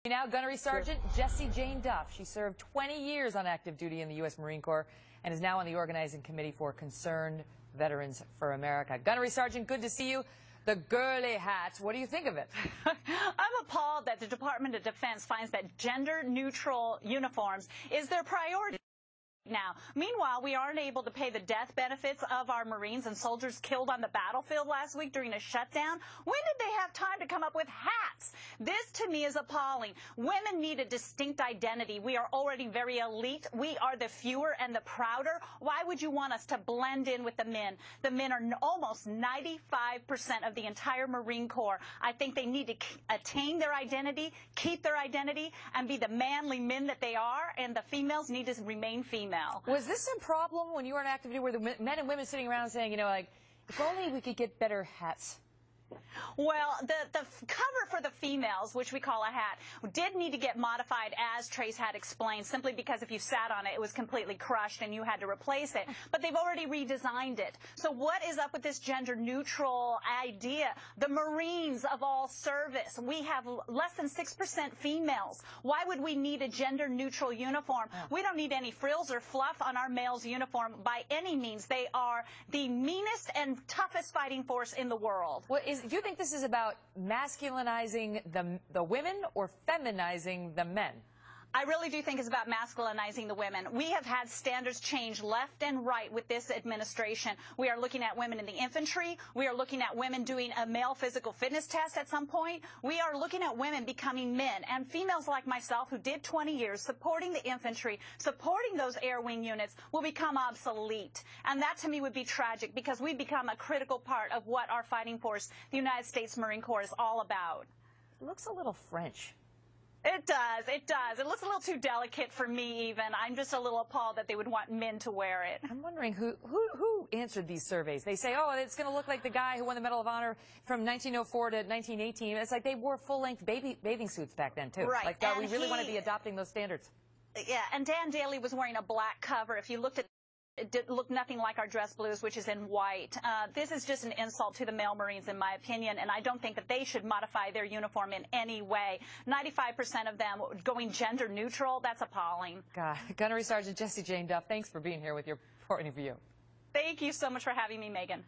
Now, Gunnery Sergeant Jessie Jane Duff. She served 20 years on active duty in the U.S. Marine Corps and is now on the organizing committee for Concerned Veterans for America. Gunnery Sergeant, good to see you. The Girly hat, what do you think of it? I'm appalled that the Department of Defense finds that gender-neutral uniforms is their priority now. Meanwhile, we aren't able to pay the death benefits of our Marines and soldiers killed on the battlefield last week during a shutdown. When did they have time to come up with hats? This, to me, is appalling. Women need a distinct identity. We are already very elite. We are the fewer and the prouder. Why would you want us to blend in with the men? The men are almost 95% of the entire Marine Corps. I think they need to attain their identity, keep their identity, and be the manly men that they are, and the females need to remain female. Was this some problem when you were on active duty where the men and women sitting around saying, you know, like, if only we could get better hats? Well, the cover for the females, which we call a hat, did need to get modified, as Trace had explained, simply because if you sat on it, it was completely crushed and you had to replace it. But they've already redesigned it. So what is up with this gender-neutral idea? The Marines of all service, we have less than 6% females. Why would we need a gender-neutral uniform? We don't need any frills or fluff on our males' uniform by any means. They are the meanest and toughest fighting force in the world. Do you think this is about masculinizing the women or feminizing the men? I really do think it's about masculinizing the women. We have had standards change left and right with this administration. We are looking at women in the infantry. We are looking at women doing a male physical fitness test at some point. We are looking at women becoming men, and females like myself who did 20 years supporting the infantry, supporting those air wing units, will become obsolete. And that to me would be tragic because we become a critical part of what our fighting force, the United States Marine Corps, is all about. It looks a little French. It does. It does. It looks a little too delicate for me even. I'm just a little appalled that they would want men to wear it. I'm wondering who answered these surveys. They say, oh, it's going to look like the guy who won the Medal of Honor from 1904 to 1918. It's like they wore full-length bathing suits back then, too. Right. Like, we really want to be adopting those standards. Yeah, and Dan Daly was wearing a black cover. If you looked at it, did look nothing like our dress blues, which is in white. This is just an insult to the male Marines, in my opinion, and I don't think that they should modify their uniform in any way. 95% of them going gender neutral, that's appalling. God. Gunnery Sergeant Jessie Jane Duff, thanks for being here with your point of view. Thank you so much for having me, Megan.